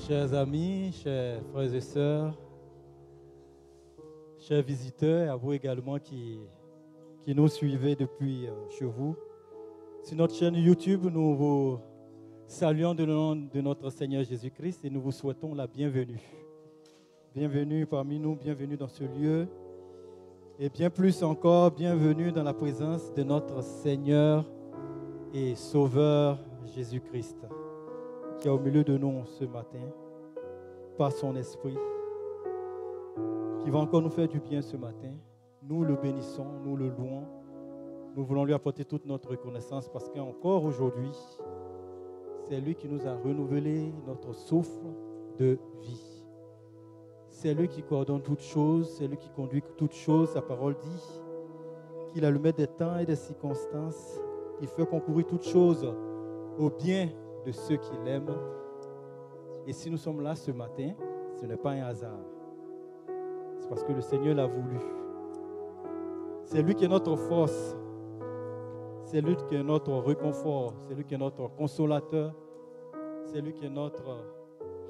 Chers amis, chers frères et sœurs, chers visiteurs, et à vous également qui nous suivez depuis chez vous. Sur notre chaîne YouTube, nous vous saluons de nom de notre Seigneur Jésus-Christ et nous vous souhaitons la bienvenue. Bienvenue parmi nous, bienvenue dans ce lieu et bien plus encore, bienvenue dans la présence de notre Seigneur et Sauveur Jésus-Christ, qui est au milieu de nous ce matin, par son esprit, qui va encore nous faire du bien ce matin. Nous le bénissons, nous le louons. Nous voulons lui apporter toute notre reconnaissance parce qu'encore aujourd'hui, c'est lui qui nous a renouvelé notre souffle de vie. C'est lui qui coordonne toutes choses, c'est lui qui conduit toutes choses. Sa parole dit qu'il a le maître des temps et des circonstances. Il fait concourir toutes choses au bien de ceux qui l'aiment. Et si nous sommes là ce matin, ce n'est pas un hasard. C'est parce que le Seigneur l'a voulu. C'est lui qui est notre force. C'est lui qui est notre réconfort. C'est lui qui est notre consolateur. C'est lui qui est notre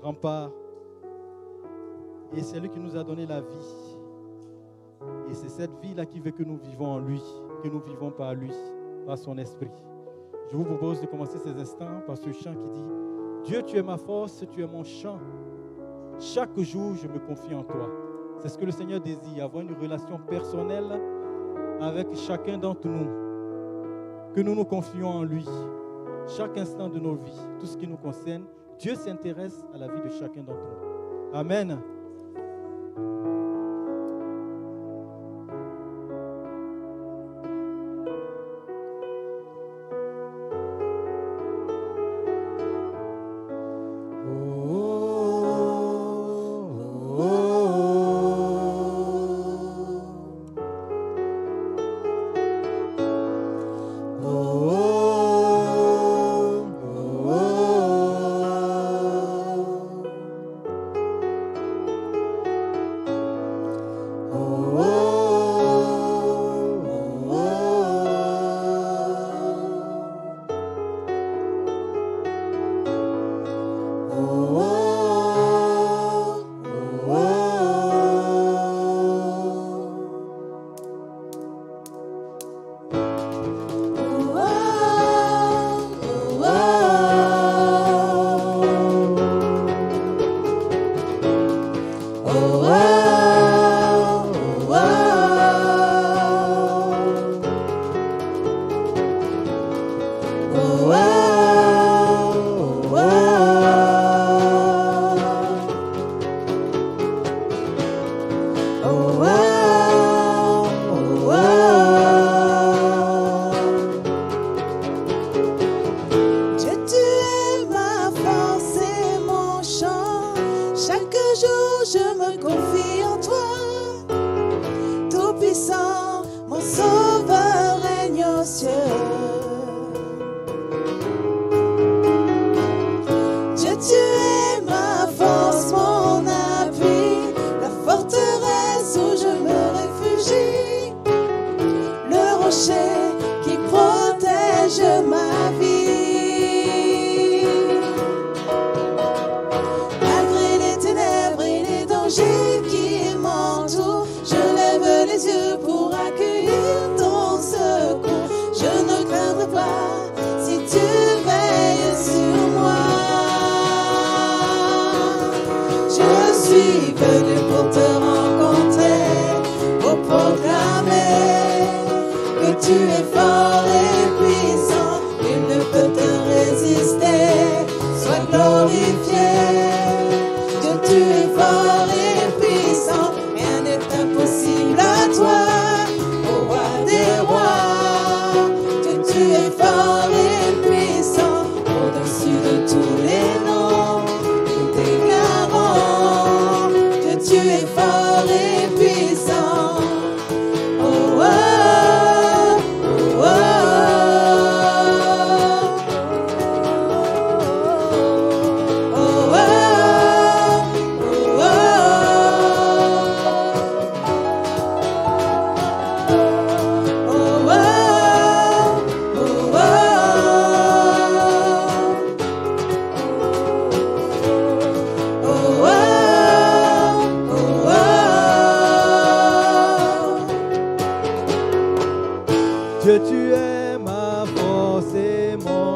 rempart. Et c'est lui qui nous a donné la vie. Et c'est cette vie-là qui veut que nous vivons en lui, que nous vivons par lui, par son esprit. Je vous propose de commencer ces instants par ce chant qui dit « Dieu, tu es ma force, tu es mon chant. Chaque jour, je me confie en toi. » C'est ce que le Seigneur désire, avoir une relation personnelle avec chacun d'entre nous. Que nous nous confions en lui. Chaque instant de nos vies, tout ce qui nous concerne, Dieu s'intéresse à la vie de chacun d'entre nous. Amen. Oh, oh,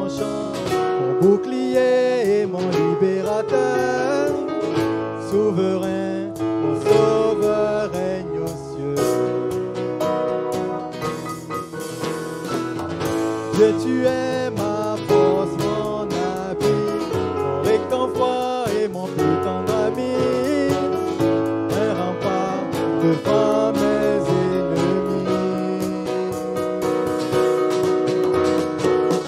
chant, mon bouclier et mon libérateur, souverain, mon sauveur règne aux cieux. Dieu, tu es ma force, mon appui, mon réconfort et mon plus tendre ami, un rempart devant mes ennemis.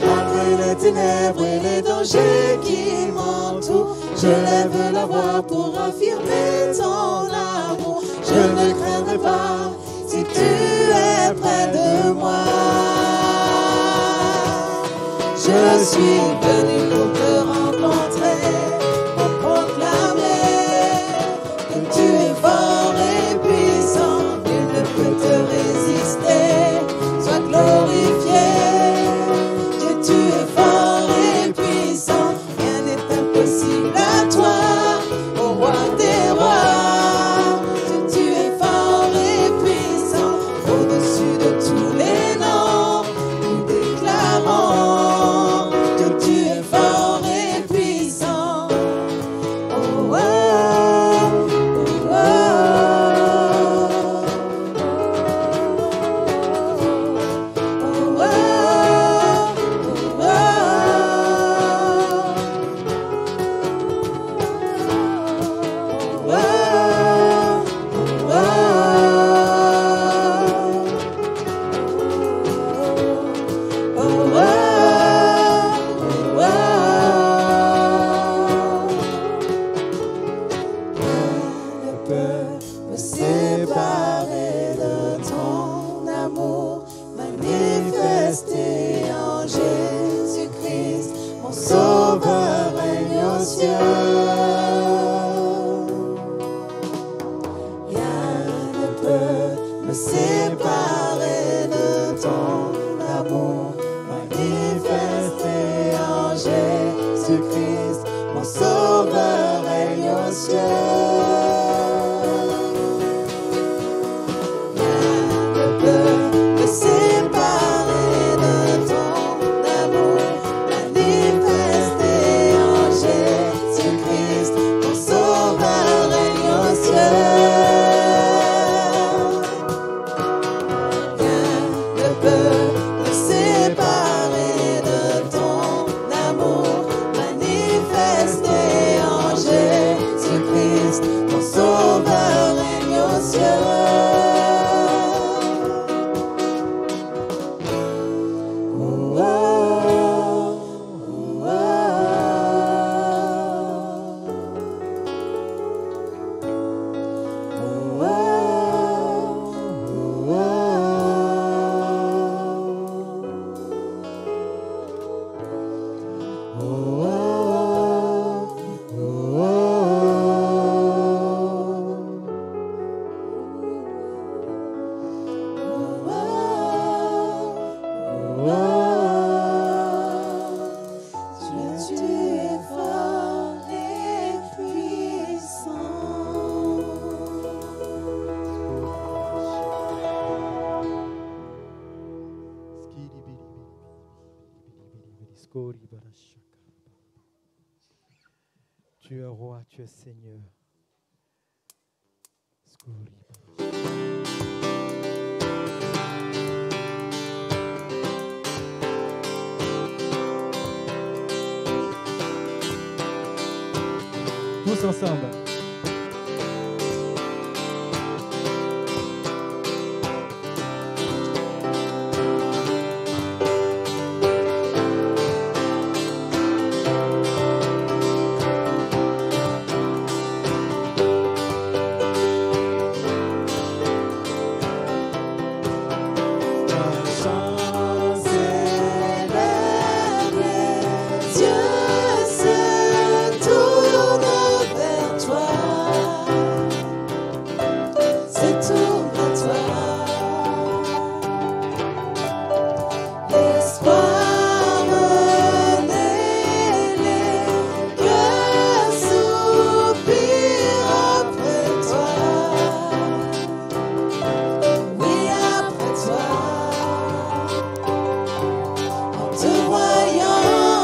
Malgré les ténèbres et les dangers qui m'entourent, je lève la voix pour affirmer ton amour. Je ne craindrai pas si tu es près de moi. Je suis venu pour te rencontrer, pour proclamer que tu es fort et puissant, nul ne peut te résister. Sois glorifié, Dieu, tu es fort et puissant, rien n'est impossible à toi, au roi des rois. Dieu, tu es fort et puissant, au-dessus de tous les noms, nous déclarons. Tu es roi, tu es Seigneur. Tous ensemble. Te voyant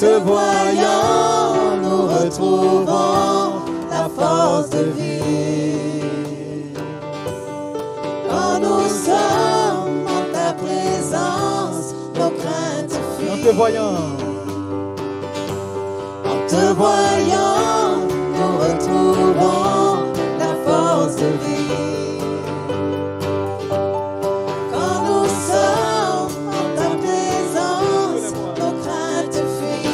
te voyant, nous retrouvons la force de vie. Quand nous sommes en ta présence, nos craintes fuient. En te voyant, nous retrouvons la force de vie. Quand nous sommes en ta présence, nos craintes fuient.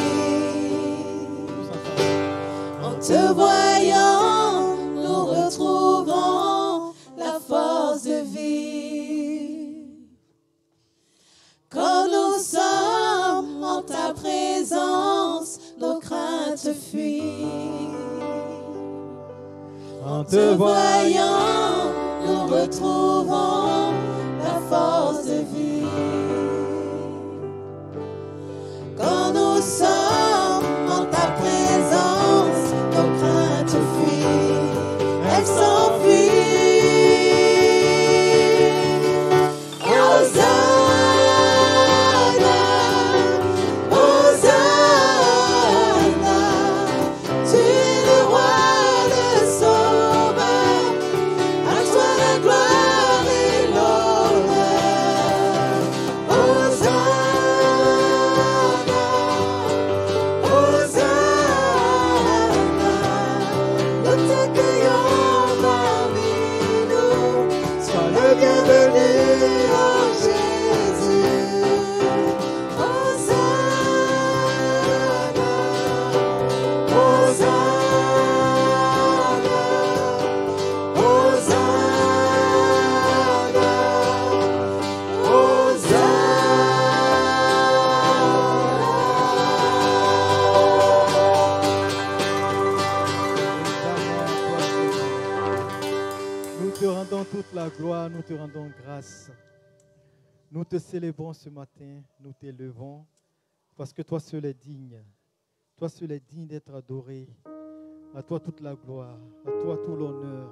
En te voyant, nous retrouvons la force de vie. Quand nous sommes en ta présence, nos craintes fuient. En te voyant, nous retrouvons la force de vie. Quand nous sommes en ta présence, nos craintes fuient. Elles s'enfuient. Gloire, nous te rendons grâce. Nous te célébrons ce matin, nous t'élevons, parce que toi seul es digne. Toi seul es digne d'être adoré. À toi toute la gloire, à toi tout l'honneur.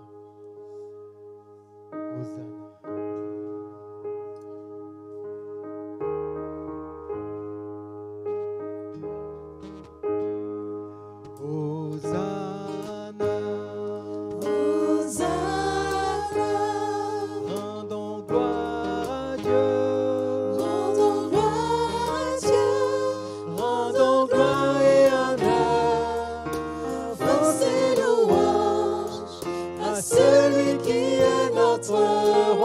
Hosanna. Celui qui est notre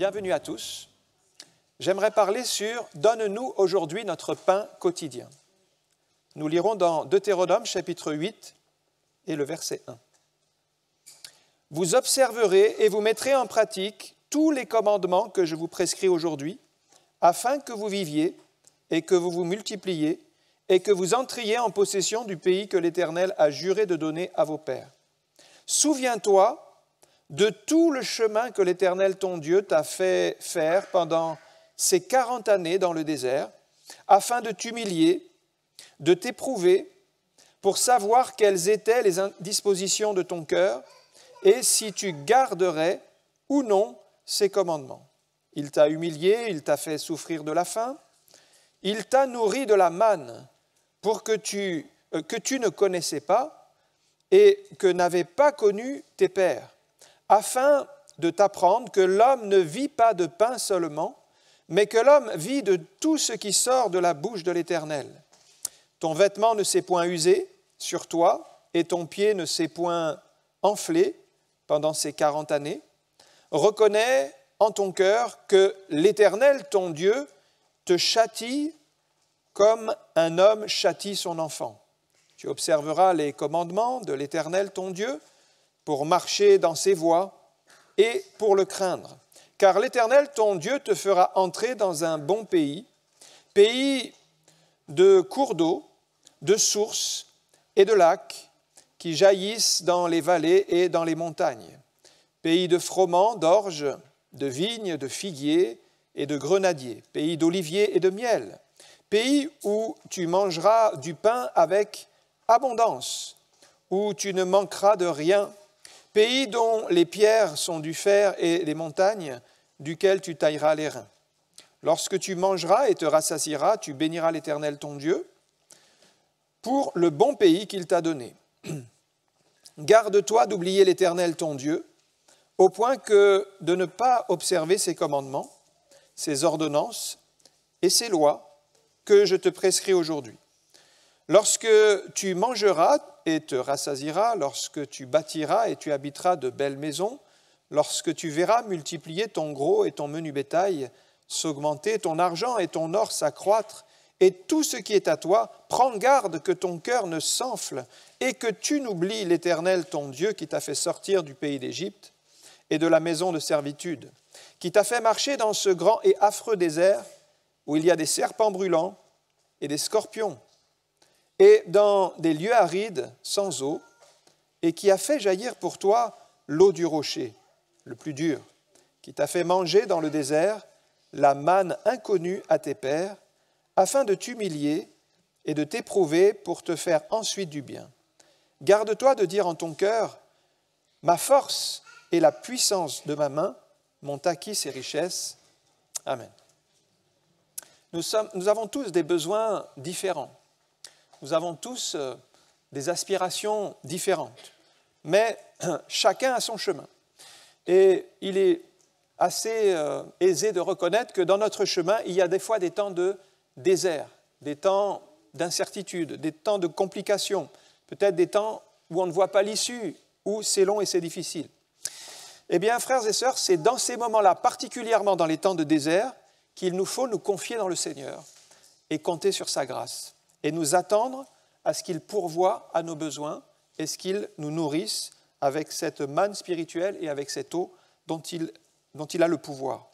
Bienvenue à tous. J'aimerais parler sur « Donne-nous aujourd'hui notre pain quotidien ». Nous lirons dans Deutéronome chapitre 8 et le verset 1. « Vous observerez et vous mettrez en pratique tous les commandements que je vous prescris aujourd'hui, afin que vous viviez et que vous vous multipliez et que vous entriez en possession du pays que l'Éternel a juré de donner à vos pères. Souviens-toi de tout le chemin que l'Éternel ton Dieu t'a fait faire pendant ces 40 années dans le désert, afin de t'humilier, de t'éprouver, pour savoir quelles étaient les dispositions de ton cœur et si tu garderais ou non ses commandements. Il t'a humilié, il t'a fait souffrir de la faim, il t'a nourri de la manne pour que tu ne connaissais pas et que n'avaient pas connu tes pères, afin de t'apprendre que l'homme ne vit pas de pain seulement, mais que l'homme vit de tout ce qui sort de la bouche de l'Éternel. Ton vêtement ne s'est point usé sur toi, et ton pied ne s'est point enflé pendant ces 40 années. Reconnais en ton cœur que l'Éternel, ton Dieu, te châtie comme un homme châtie son enfant. Tu observeras les commandements de l'Éternel, ton Dieu, pour marcher dans ses voies et pour le craindre. Car l'Éternel, ton Dieu, te fera entrer dans un bon pays, pays de cours d'eau, de sources et de lacs qui jaillissent dans les vallées et dans les montagnes, pays de froment, d'orge, de vignes, de figuiers et de grenadiers, pays d'oliviers et de miel, pays où tu mangeras du pain avec abondance, où tu ne manqueras de rien, pays dont les pierres sont du fer et les montagnes duquel tu tailleras les reins. Lorsque tu mangeras et te rassasieras, tu béniras l'Éternel ton Dieu pour le bon pays qu'il t'a donné. Garde-toi d'oublier l'Éternel ton Dieu, au point que de ne pas observer ses commandements, ses ordonnances et ses lois que je te prescris aujourd'hui. Lorsque tu mangeras et te rassasieras, lorsque tu bâtiras et tu habiteras de belles maisons, lorsque tu verras multiplier ton gros et ton menu bétail s'augmenter, ton argent et ton or s'accroître, et tout ce qui est à toi, prends garde que ton cœur ne s'enfle et que tu n'oublies l'Éternel ton Dieu qui t'a fait sortir du pays d'Égypte et de la maison de servitude, qui t'a fait marcher dans ce grand et affreux désert où il y a des serpents brûlants et des scorpions, et dans des lieux arides sans eau, et qui a fait jaillir pour toi l'eau du rocher, le plus dur, qui t'a fait manger dans le désert la manne inconnue à tes pères, afin de t'humilier et de t'éprouver pour te faire ensuite du bien. Garde-toi de dire en ton cœur, « Ma force et la puissance de ma main m'ont acquis ces richesses. » Amen. Nous avons tous des besoins différents. Nous avons tous des aspirations différentes. Mais chacun a son chemin. Et il est assez aisé de reconnaître que dans notre chemin, il y a des fois des temps de désert, des temps d'incertitude, des temps de complications, peut-être des temps où on ne voit pas l'issue, où c'est long et c'est difficile. Eh bien, frères et sœurs, c'est dans ces moments-là, particulièrement dans les temps de désert, qu'il nous faut nous confier dans le Seigneur et compter sur sa grâce et nous attendre à ce qu'il pourvoie à nos besoins et ce qu'il nous nourrisse avec cette manne spirituelle et avec cette eau dont il a le pouvoir.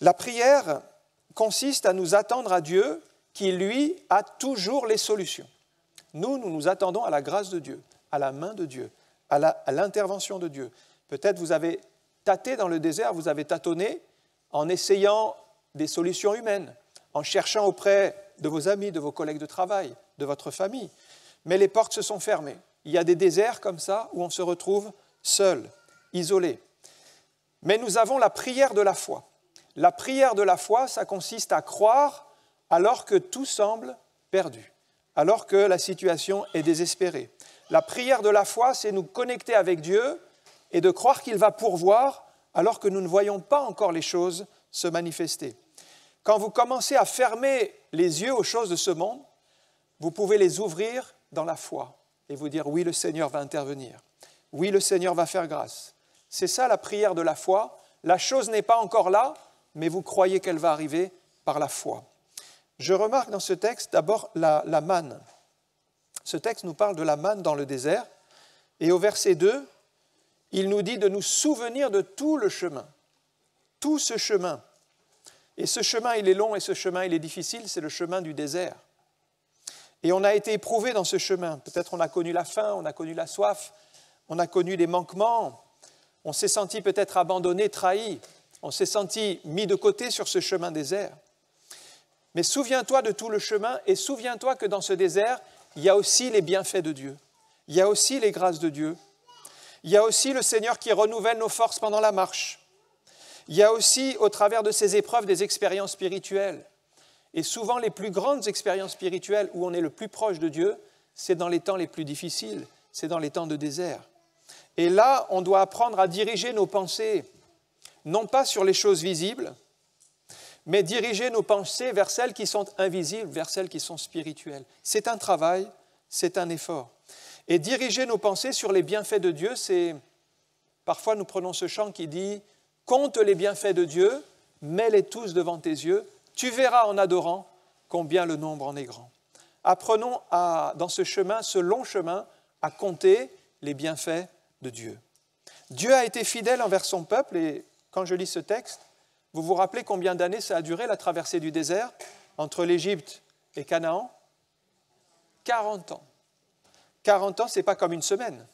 La prière consiste à nous attendre à Dieu qui, lui, a toujours les solutions. Nous nous attendons à la grâce de Dieu, à la main de Dieu, à l'intervention de Dieu. Peut-être vous avez tâté dans le désert, vous avez tâtonné en essayant des solutions humaines, en cherchant auprès de vos amis, de vos collègues de travail, de votre famille. Mais les portes se sont fermées. Il y a des déserts comme ça où on se retrouve seul, isolé. Mais nous avons la prière de la foi. La prière de la foi, ça consiste à croire alors que tout semble perdu, alors que la situation est désespérée. La prière de la foi, c'est nous connecter avec Dieu et de croire qu'il va pourvoir alors que nous ne voyons pas encore les choses se manifester. Quand vous commencez à fermer les yeux aux choses de ce monde, vous pouvez les ouvrir dans la foi et vous dire « Oui, le Seigneur va intervenir. Oui, le Seigneur va faire grâce. » C'est ça la prière de la foi, La chose n'est pas encore là, mais vous croyez qu'elle va arriver par la foi. Je remarque dans ce texte d'abord la manne. Ce texte nous parle de la manne dans le désert. Et au verset 2, il nous dit de nous souvenir de tout le chemin. Tout ce chemin. Et ce chemin, il est long et ce chemin, il est difficile, c'est le chemin du désert. Et on a été éprouvé dans ce chemin. Peut-être on a connu la faim, on a connu la soif, on a connu des manquements, on s'est senti peut-être abandonné, trahi, on s'est senti mis de côté sur ce chemin désert. Mais souviens-toi de tout le chemin et souviens-toi que dans ce désert, il y a aussi les bienfaits de Dieu. Il y a aussi les grâces de Dieu. Il y a aussi le Seigneur qui renouvelle nos forces pendant la marche. Il y a aussi, au travers de ces épreuves, des expériences spirituelles. Et souvent, les plus grandes expériences spirituelles où on est le plus proche de Dieu, c'est dans les temps les plus difficiles, c'est dans les temps de désert. Et là, on doit apprendre à diriger nos pensées, non pas sur les choses visibles, mais diriger nos pensées vers celles qui sont invisibles, vers celles qui sont spirituelles. C'est un travail, c'est un effort. Et diriger nos pensées sur les bienfaits de Dieu, c'est... Parfois, nous prenons ce chant qui dit « Compte les bienfaits de Dieu, mets-les tous devant tes yeux, tu verras en adorant combien le nombre en est grand. » Apprenons dans ce chemin, ce long chemin, à compter les bienfaits de Dieu. Dieu a été fidèle envers son peuple et quand je lis ce texte, vous vous rappelez combien d'années ça a duré la traversée du désert entre l'Égypte et Canaan? 40 ans. 40 ans, ce n'est pas comme une semaine.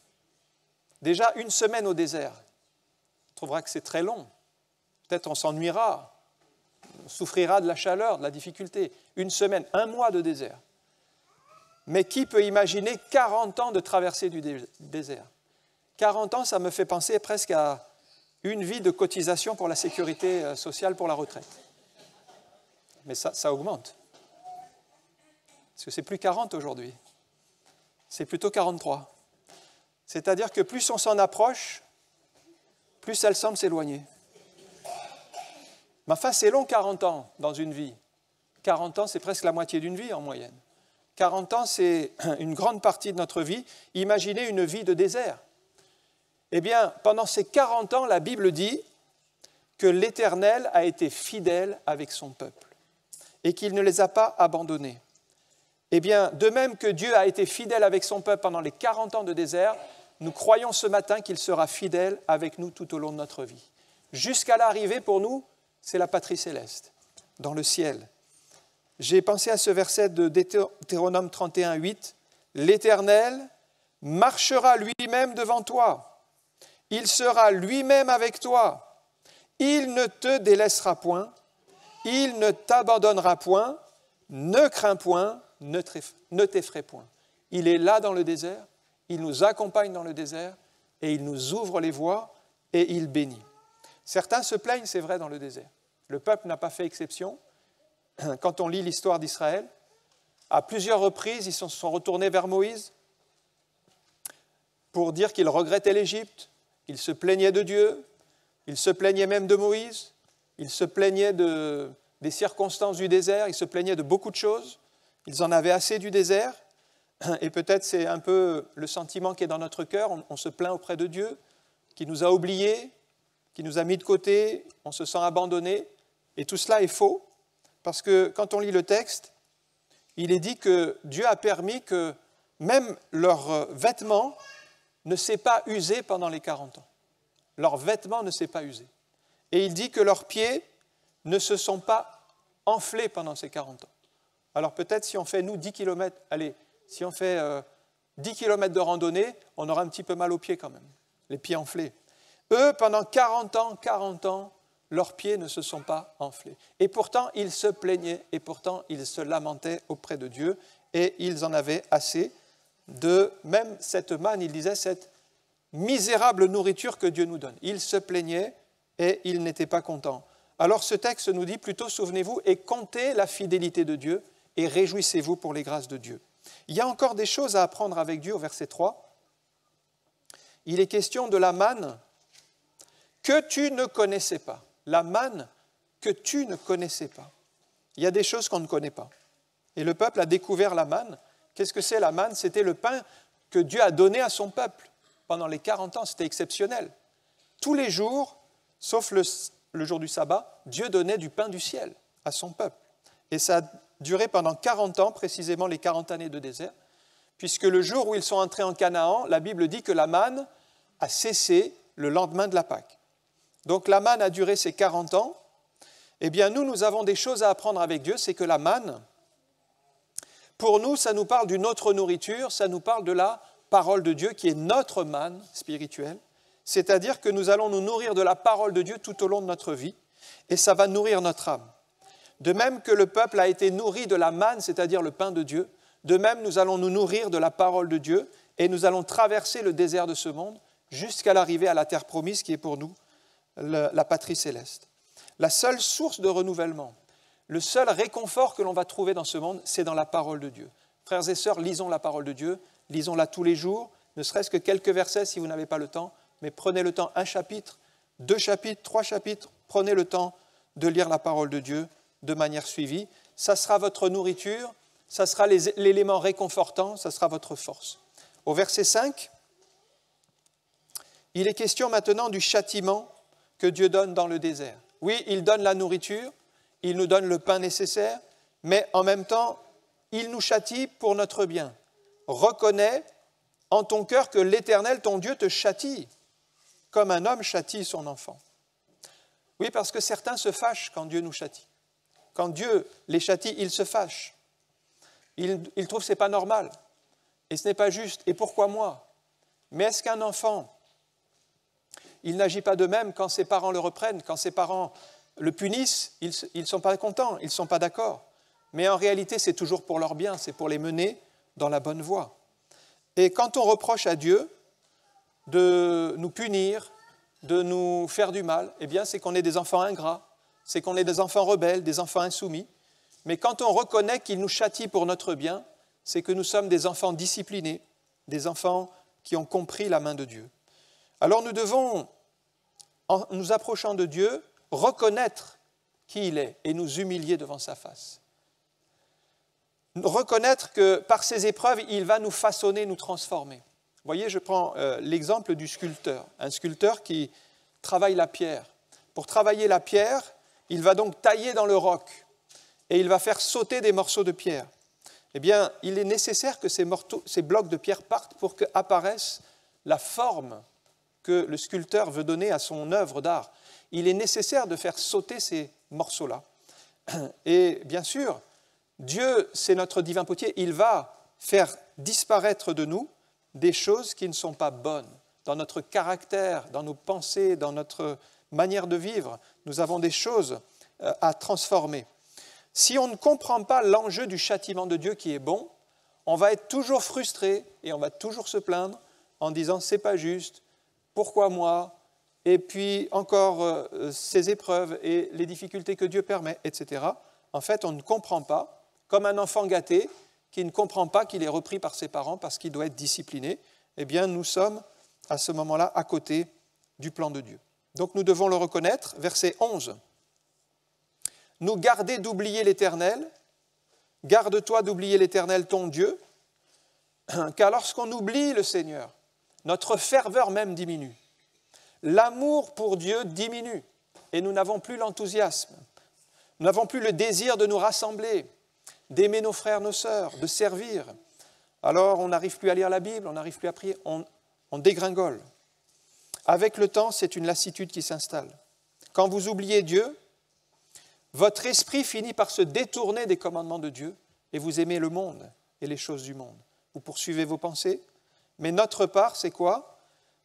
Déjà, une semaine au désert, on trouvera que c'est très long. Peut-être on s'ennuiera, on souffrira de la chaleur, de la difficulté. Une semaine, un mois de désert. Mais qui peut imaginer 40 ans de traversée du désert? 40 ans, ça me fait penser presque à une vie de cotisation pour la sécurité sociale pour la retraite. Mais ça augmente. Parce que c'est plus 40 aujourd'hui. C'est plutôt 43. C'est-à-dire que plus on s'en approche, plus elle semble s'éloigner. Mais enfin, c'est long 40 ans dans une vie. 40 ans, c'est presque la moitié d'une vie en moyenne. 40 ans, c'est une grande partie de notre vie. Imaginez une vie de désert. Eh bien, pendant ces 40 ans, la Bible dit que l'Éternel a été fidèle avec son peuple et qu'il ne les a pas abandonnés. Eh bien, de même que Dieu a été fidèle avec son peuple pendant les 40 ans de désert, nous croyons ce matin qu'il sera fidèle avec nous tout au long de notre vie. Jusqu'à l'arrivée, pour nous, c'est la patrie céleste, dans le ciel. J'ai pensé à ce verset de Deutéronome 31, 8. « L'Éternel marchera lui-même devant toi. Il sera lui-même avec toi. Il ne te délaissera point. Il ne t'abandonnera point. Ne crains point. Ne t'effraie point. » Il est là dans le désert. Il nous accompagne dans le désert et il nous ouvre les voies et il bénit. Certains se plaignent, c'est vrai, dans le désert. Le peuple n'a pas fait exception. Quand on lit l'histoire d'Israël, à plusieurs reprises, ils se sont retournés vers Moïse pour dire qu'ils regrettaient l'Égypte, ils se plaignaient de Dieu, ils se plaignaient même de Moïse, ils se plaignaient des circonstances du désert, ils se plaignaient de beaucoup de choses, ils en avaient assez du désert, et peut-être c'est un peu le sentiment qui est dans notre cœur, on se plaint auprès de Dieu, qui nous a oubliés, qui nous a mis de côté, on se sent abandonné, et tout cela est faux. Parce que quand on lit le texte, il est dit que Dieu a permis que même leurs vêtements ne s'est pas usé pendant les 40 ans. Leurs vêtements ne s'est pas usé. Et il dit que leurs pieds ne se sont pas enflés pendant ces 40 ans. Alors peut-être si on fait, nous, 10 km, allez, si on fait 10 km de randonnée, on aura un petit peu mal aux pieds quand même, les pieds enflés. Eux, pendant 40 ans, leurs pieds ne se sont pas enflés. Et pourtant, ils se plaignaient, et pourtant, ils se lamentaient auprès de Dieu, et ils en avaient assez de même cette manne, ils disaient, cette misérable nourriture que Dieu nous donne. Ils se plaignaient, et ils n'étaient pas contents. Alors ce texte nous dit plutôt, souvenez-vous, et comptez la fidélité de Dieu, et réjouissez-vous pour les grâces de Dieu. Il y a encore des choses à apprendre avec Dieu au verset 3. Il est question de la manne que tu ne connaissais pas. La manne que tu ne connaissais pas. Il y a des choses qu'on ne connaît pas. Et le peuple a découvert la manne. Qu'est-ce que c'est la manne? C'était le pain que Dieu a donné à son peuple. Pendant les 40 ans, c'était exceptionnel. Tous les jours, sauf le jour du sabbat, Dieu donnait du pain du ciel à son peuple. Et ça a duré pendant 40 ans, précisément les 40 années de désert, puisque le jour où ils sont entrés en Canaan, la Bible dit que la manne a cessé le lendemain de la Pâque. Donc la manne a duré ces 40 ans. Eh bien, nous avons des choses à apprendre avec Dieu, c'est que la manne, pour nous, ça nous parle d'une autre nourriture, ça nous parle de la parole de Dieu qui est notre manne spirituelle, c'est-à-dire que nous allons nous nourrir de la parole de Dieu tout au long de notre vie, et ça va nourrir notre âme. De même que le peuple a été nourri de la manne, c'est-à-dire le pain de Dieu, de même nous allons nous nourrir de la parole de Dieu, et nous allons traverser le désert de ce monde jusqu'à l'arrivée à la terre promise qui est pour nous la patrie céleste. La seule source de renouvellement, le seul réconfort que l'on va trouver dans ce monde, c'est dans la parole de Dieu. Frères et sœurs, lisons la parole de Dieu, lisons-la tous les jours, ne serait-ce que quelques versets si vous n'avez pas le temps, mais prenez le temps, 1 chapitre, 2 chapitres, 3 chapitres, prenez le temps de lire la parole de Dieu de manière suivie. Ça sera votre nourriture, ça sera l'élément réconfortant, ça sera votre force. Au verset 5, il est question maintenant du châtiment que Dieu donne dans le désert. Oui, il donne la nourriture, il nous donne le pain nécessaire, mais en même temps, il nous châtie pour notre bien. Reconnais en ton cœur que l'Éternel, ton Dieu, te châtie, comme un homme châtie son enfant. Oui, parce que certains se fâchent quand Dieu nous châtie. Quand Dieu les châtie, ils se fâchent. Ils trouvent que ce n'est pas normal, et ce n'est pas juste. Et pourquoi moi? Mais est-ce qu'un enfant, il n'agit pas de même quand ses parents le reprennent, quand ses parents le punissent, ils ne sont pas contents, ils ne sont pas d'accord. Mais en réalité, c'est toujours pour leur bien, c'est pour les mener dans la bonne voie. Et quand on reproche à Dieu de nous punir, de nous faire du mal, eh bien, c'est qu'on est des enfants ingrats, c'est qu'on est des enfants rebelles, des enfants insoumis. Mais quand on reconnaît qu'il nous châtie pour notre bien, c'est que nous sommes des enfants disciplinés, des enfants qui ont compris la main de Dieu. Alors nous devons, en nous approchant de Dieu, reconnaître qui il est et nous humilier devant sa face. Reconnaître que par ces épreuves, il va nous façonner, nous transformer. Vous voyez, je prends l'exemple du sculpteur, un sculpteur qui travaille la pierre. Pour travailler la pierre, il va donc tailler dans le roc et il va faire sauter des morceaux de pierre. Eh bien, il est nécessaire que ces blocs de pierre partent pour qu'apparaisse la forme que le sculpteur veut donner à son œuvre d'art. Il est nécessaire de faire sauter ces morceaux-là. Et bien sûr, Dieu, c'est notre divin potier, il va faire disparaître de nous des choses qui ne sont pas bonnes. Dans notre caractère, dans nos pensées, dans notre manière de vivre, nous avons des choses à transformer. Si on ne comprend pas l'enjeu du châtiment de Dieu qui est bon, on va être toujours frustré et on va toujours se plaindre en disant « c'est pas juste ». Pourquoi moi? Et puis encore ces épreuves et les difficultés que Dieu permet, etc. En fait, on ne comprend pas, comme un enfant gâté qui ne comprend pas qu'il est repris par ses parents parce qu'il doit être discipliné. Eh bien, nous sommes à ce moment-là à côté du plan de Dieu. Donc nous devons le reconnaître. Verset 11. Nous garder d'oublier l'Éternel, garde-toi d'oublier l'Éternel ton Dieu, car lorsqu'on oublie le Seigneur, notre ferveur même diminue. L'amour pour Dieu diminue et nous n'avons plus l'enthousiasme. Nous n'avons plus le désir de nous rassembler, d'aimer nos frères, nos sœurs, de servir. Alors on n'arrive plus à lire la Bible, on n'arrive plus à prier, on dégringole. Avec le temps, c'est une lassitude qui s'installe. Quand vous oubliez Dieu, votre esprit finit par se détourner des commandements de Dieu et vous aimez le monde et les choses du monde. Vous poursuivez vos pensées. Mais notre part, c'est quoi?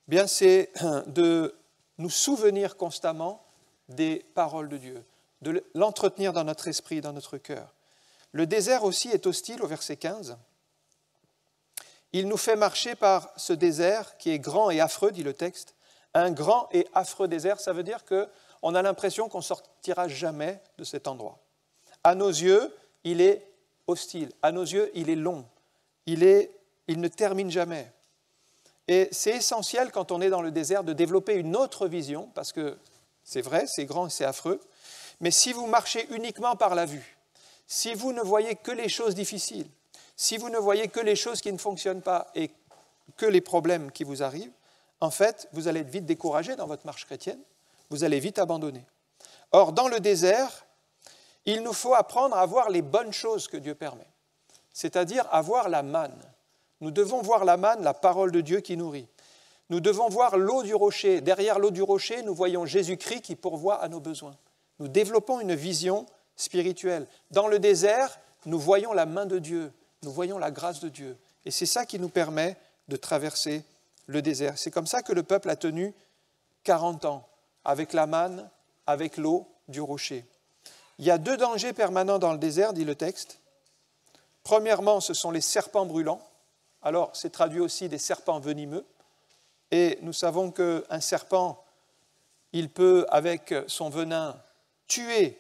Bien, c'est de nous souvenir constamment des paroles de Dieu, de l'entretenir dans notre esprit, dans notre cœur. Le désert aussi est hostile, au verset 15. Il nous fait marcher par ce désert qui est grand et affreux, dit le texte. Un grand et affreux désert, ça veut dire qu'on a l'impression qu'on ne sortira jamais de cet endroit. À nos yeux, il est hostile. À nos yeux, il est long. Il ne termine jamais. Et c'est essentiel quand on est dans le désert de développer une autre vision, parce que c'est vrai, c'est grand et c'est affreux, mais si vous marchez uniquement par la vue, si vous ne voyez que les choses difficiles, si vous ne voyez que les choses qui ne fonctionnent pas et que les problèmes qui vous arrivent, en fait, vous allez être vite découragé dans votre marche chrétienne, vous allez vite abandonner. Or, dans le désert, il nous faut apprendre à voir les bonnes choses que Dieu permet, c'est-à-dire à voir la manne. Nous devons voir la manne, la parole de Dieu qui nourrit. Nous devons voir l'eau du rocher. Derrière l'eau du rocher, nous voyons Jésus-Christ qui pourvoit à nos besoins. Nous développons une vision spirituelle. Dans le désert, nous voyons la main de Dieu, nous voyons la grâce de Dieu. Et c'est ça qui nous permet de traverser le désert. C'est comme ça que le peuple a tenu 40 ans, avec la manne, avec l'eau du rocher. Il y a 2 dangers permanents dans le désert, dit le texte. Premièrement, ce sont les serpents brûlants. Alors, c'est traduit aussi des serpents venimeux. Et nous savons qu'un serpent, il peut, avec son venin, tuer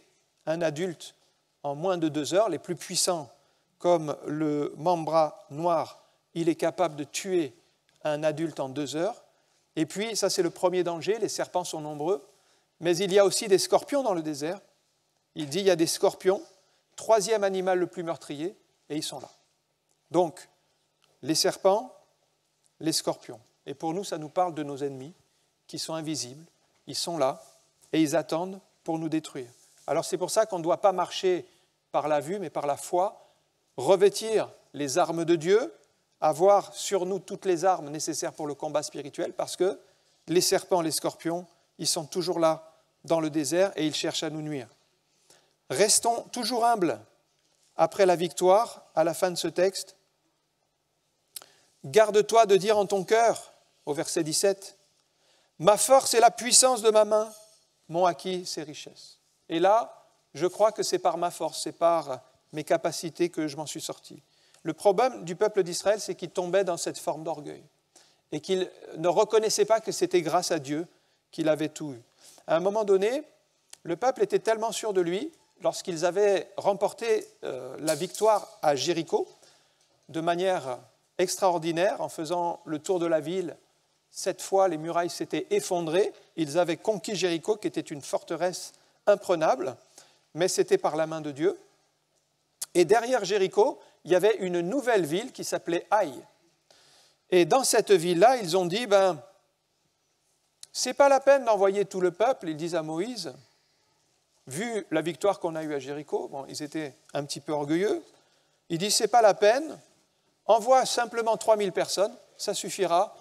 un adulte en moins de 2 heures. Les plus puissants, comme le mambra noir, il est capable de tuer un adulte en 2 heures. Et puis, ça c'est le premier danger, les serpents sont nombreux. Mais il y a aussi des scorpions dans le désert. Il dit il y a des scorpions, 3e animal le plus meurtrier, et ils sont là. Donc, les serpents, les scorpions. Et pour nous, ça nous parle de nos ennemis qui sont invisibles. Ils sont là et ils attendent pour nous détruire. Alors c'est pour ça qu'on ne doit pas marcher par la vue, mais par la foi, revêtir les armes de Dieu, avoir sur nous toutes les armes nécessaires pour le combat spirituel, parce que les serpents, les scorpions, ils sont toujours là dans le désert et ils cherchent à nous nuire. Restons toujours humbles après la victoire, à la fin de ce texte. Garde-toi de dire en ton cœur, au verset 17, « Ma force et la puissance de ma main m'ont acquis ces richesses. » Et là, je crois que c'est par ma force, c'est par mes capacités que je m'en suis sorti. Le problème du peuple d'Israël, c'est qu'il tombait dans cette forme d'orgueil et qu'il ne reconnaissait pas que c'était grâce à Dieu qu'il avait tout eu. À un moment donné, le peuple était tellement sûr de lui, lorsqu'ils avaient remporté la victoire à Jéricho, de manière extraordinaire, en faisant le tour de la ville, 7 fois les murailles s'étaient effondrées, ils avaient conquis Jéricho, qui était une forteresse imprenable, mais c'était par la main de Dieu. Et derrière Jéricho, il y avait une nouvelle ville qui s'appelait Haï. Et dans cette ville-là, ils ont dit, c'est pas la peine d'envoyer tout le peuple, ils disent à Moïse, vu la victoire qu'on a eue à Jéricho, ils étaient un petit peu orgueilleux, ils disent, c'est pas la peine, envoie simplement 3000 personnes, ça suffira,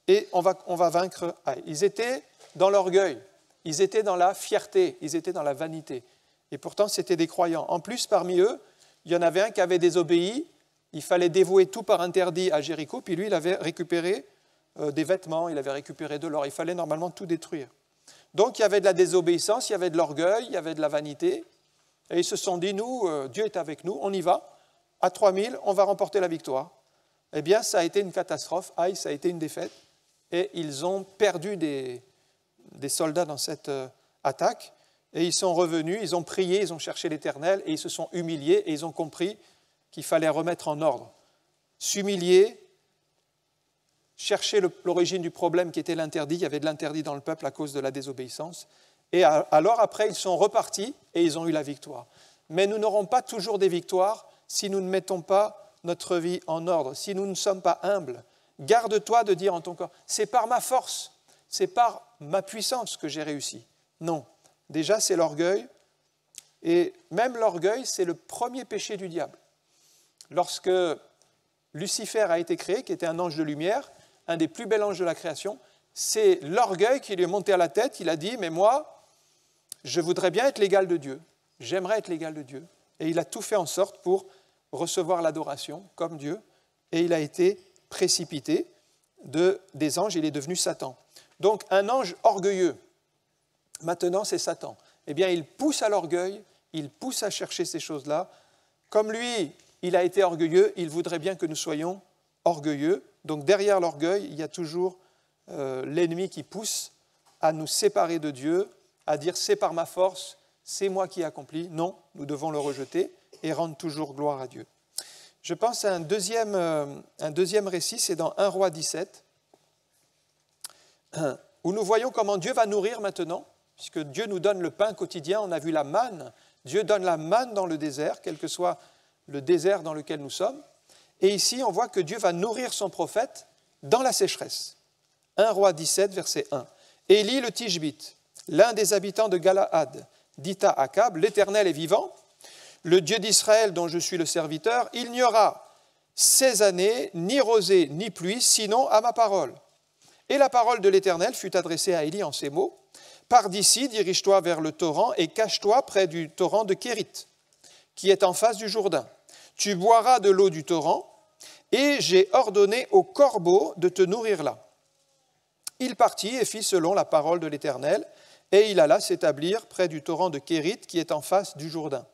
et on va vaincre Haï. Ils étaient dans l'orgueil, ils étaient dans la fierté, ils étaient dans la vanité. Et pourtant, c'était des croyants. En plus, parmi eux, il y en avait un qui avait désobéi, il fallait dévouer tout par interdit à Jéricho, puis lui, il avait récupéré des vêtements, il avait récupéré de l'or, il fallait normalement tout détruire. Donc, il y avait de la désobéissance, il y avait de l'orgueil, il y avait de la vanité, et ils se sont dit, nous, Dieu est avec nous, on y va, à 3000, on va remporter la victoire. Eh bien, ça a été une catastrophe, Haï, ça a été une défaite, et ils ont perdu des soldats dans cette attaque, et ils sont revenus, ils ont prié, ils ont cherché l'Éternel, et ils se sont humiliés, et ils ont compris qu'il fallait remettre en ordre. S'humilier, chercher l'origine du problème qui était l'interdit, il y avait de l'interdit dans le peuple à cause de la désobéissance, et alors après ils sont repartis, et ils ont eu la victoire. Mais nous n'aurons pas toujours des victoires si nous ne mettons pas notre vie en ordre, si nous ne sommes pas humbles. Garde-toi de dire en ton corps, c'est par ma force, c'est par ma puissance que j'ai réussi. Non. Déjà, c'est l'orgueil, et même l'orgueil, c'est le premier péché du diable. Lorsque Lucifer a été créé, qui était un ange de lumière, un des plus bels anges de la création, c'est l'orgueil qui lui est monté à la tête. Il a dit, mais moi, je voudrais bien être l'égal de Dieu, j'aimerais être l'égal de Dieu. Et il a tout fait en sorte pour recevoir l'adoration comme Dieu, et il a été précipité des anges, il est devenu Satan. Donc un ange orgueilleux, maintenant, c'est Satan. Eh bien, il pousse à l'orgueil, il pousse à chercher ces choses-là. Comme lui, il a été orgueilleux, il voudrait bien que nous soyons orgueilleux. Donc, derrière l'orgueil, il y a toujours l'ennemi qui pousse à nous séparer de Dieu, à dire « c'est par ma force, c'est moi qui ai accompli ». Non, nous devons le rejeter et rendre toujours gloire à Dieu. Je pense à un deuxième récit, c'est dans 1 Roi 17, où nous voyons comment Dieu va nourrir maintenant, puisque Dieu nous donne le pain quotidien, on a vu la manne, Dieu donne la manne dans le désert, quel que soit le désert dans lequel nous sommes. Et ici, on voit que Dieu va nourrir son prophète dans la sécheresse. 1 Roi 17, verset 1. Élie le Tishbite, l'un des habitants de Galaad, dit à Akab, l'Éternel est vivant, le Dieu d'Israël dont je suis le serviteur, il n'y aura ces années ni rosée ni pluie, sinon à ma parole. Et la parole de l'Éternel fut adressée à Élie en ces mots, pars d'ici, dirige-toi vers le torrent et cache-toi près du torrent de Kérit, qui est en face du Jourdain. Tu boiras de l'eau du torrent, et j'ai ordonné aux corbeaux de te nourrir là. Il partit et fit selon la parole de l'Éternel, et il alla s'établir près du torrent de Kérit, qui est en face du Jourdain.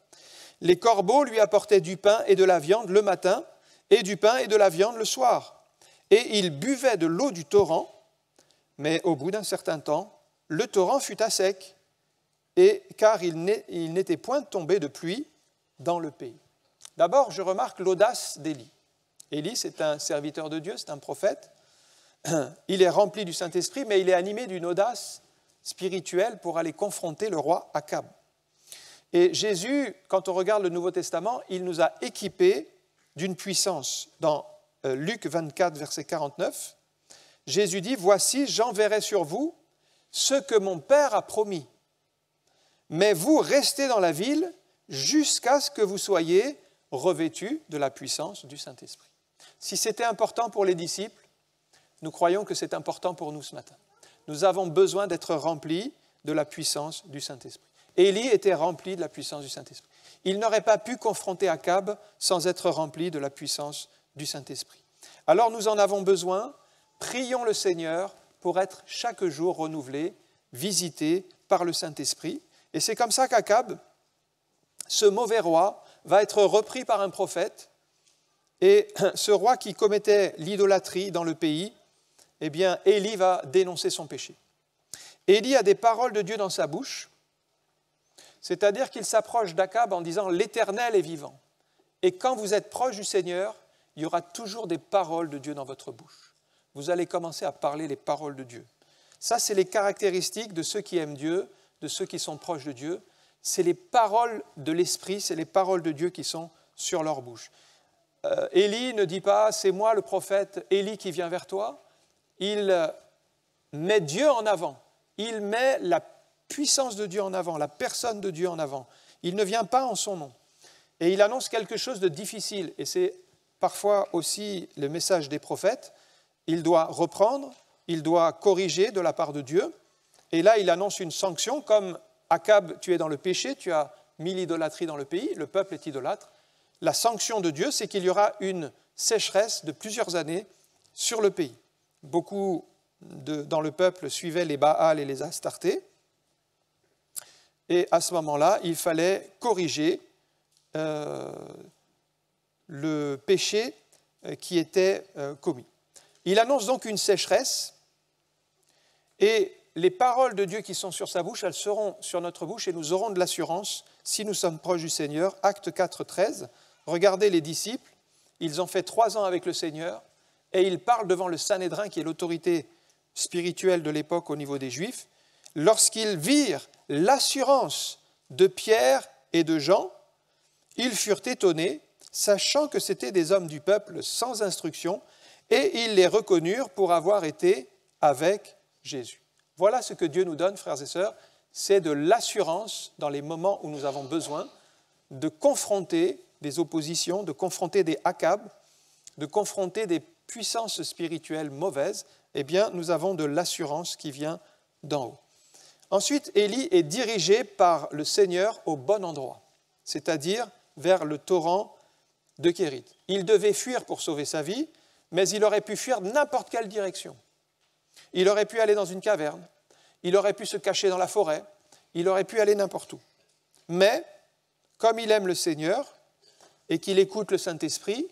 Les corbeaux lui apportaient du pain et de la viande le matin, et du pain et de la viande le soir. Et il buvait de l'eau du torrent, mais au bout d'un certain temps, le torrent fut à sec, car il n'était point tombé de pluie dans le pays. D'abord, je remarque l'audace d'Élie. Élie, c'est un serviteur de Dieu, c'est un prophète. Il est rempli du Saint-Esprit, mais il est animé d'une audace spirituelle pour aller confronter le roi Akab. Et Jésus, quand on regarde le Nouveau Testament, il nous a équipés d'une puissance. Dans Luc 24, verset 49, Jésus dit « Voici, j'enverrai sur vous ce que mon Père a promis. Mais vous restez dans la ville jusqu'à ce que vous soyez revêtus de la puissance du Saint-Esprit. » Si c'était important pour les disciples, nous croyons que c'est important pour nous ce matin. Nous avons besoin d'être remplis de la puissance du Saint-Esprit. Élie était rempli de la puissance du Saint-Esprit. Il n'aurait pas pu confronter Akab sans être rempli de la puissance du Saint-Esprit. Alors nous en avons besoin. Prions le Seigneur pour être chaque jour renouvelé, visité par le Saint-Esprit. Et c'est comme ça qu'Akab, ce mauvais roi, va être repris par un prophète. Et ce roi qui commettait l'idolâtrie dans le pays, eh bien, Élie va dénoncer son péché. Élie a des paroles de Dieu dans sa bouche, c'est-à-dire qu'il s'approche d'Akab en disant « l'Éternel est vivant ». Et quand vous êtes proche du Seigneur, il y aura toujours des paroles de Dieu dans votre bouche. Vous allez commencer à parler les paroles de Dieu. Ça, c'est les caractéristiques de ceux qui aiment Dieu, de ceux qui sont proches de Dieu. C'est les paroles de l'Esprit, c'est les paroles de Dieu qui sont sur leur bouche. Élie ne dit pas « c'est moi le prophète Élie qui vient vers toi ». Il met Dieu en avant. Il met la puissance de Dieu en avant, la personne de Dieu en avant. Il ne vient pas en son nom. Et il annonce quelque chose de difficile. Et c'est parfois aussi le message des prophètes. Il doit reprendre, il doit corriger de la part de Dieu. Et là, il annonce une sanction comme Akab, tu es dans le péché, tu as mis l'idolâtrie dans le pays, le peuple est idolâtre. La sanction de Dieu, c'est qu'il y aura une sécheresse de plusieurs années sur le pays. Beaucoup dans le peuple suivaient les Baals et les Astartés. Et à ce moment-là, il fallait corriger le péché qui était commis. Il annonce donc une sécheresse et les paroles de Dieu qui sont sur sa bouche, elles seront sur notre bouche et nous aurons de l'assurance si nous sommes proches du Seigneur. Acte 4, 13, regardez les disciples, ils ont fait 3 ans avec le Seigneur et ils parlent devant le Sanhédrin qui est l'autorité spirituelle de l'époque au niveau des Juifs. Lorsqu'ils virent l'assurance de Pierre et de Jean, ils furent étonnés, sachant que c'étaient des hommes du peuple sans instruction, et ils les reconnurent pour avoir été avec Jésus. Voilà ce que Dieu nous donne, frères et sœurs, c'est de l'assurance dans les moments où nous avons besoin de confronter des oppositions, de confronter des Akab, de confronter des puissances spirituelles mauvaises. Eh bien, nous avons de l'assurance qui vient d'en haut. Ensuite, Élie est dirigé par le Seigneur au bon endroit, c'est-à-dire vers le torrent de Kérit. Il devait fuir pour sauver sa vie, mais il aurait pu fuir n'importe quelle direction. Il aurait pu aller dans une caverne, il aurait pu se cacher dans la forêt, il aurait pu aller n'importe où. Mais, comme il aime le Seigneur et qu'il écoute le Saint-Esprit,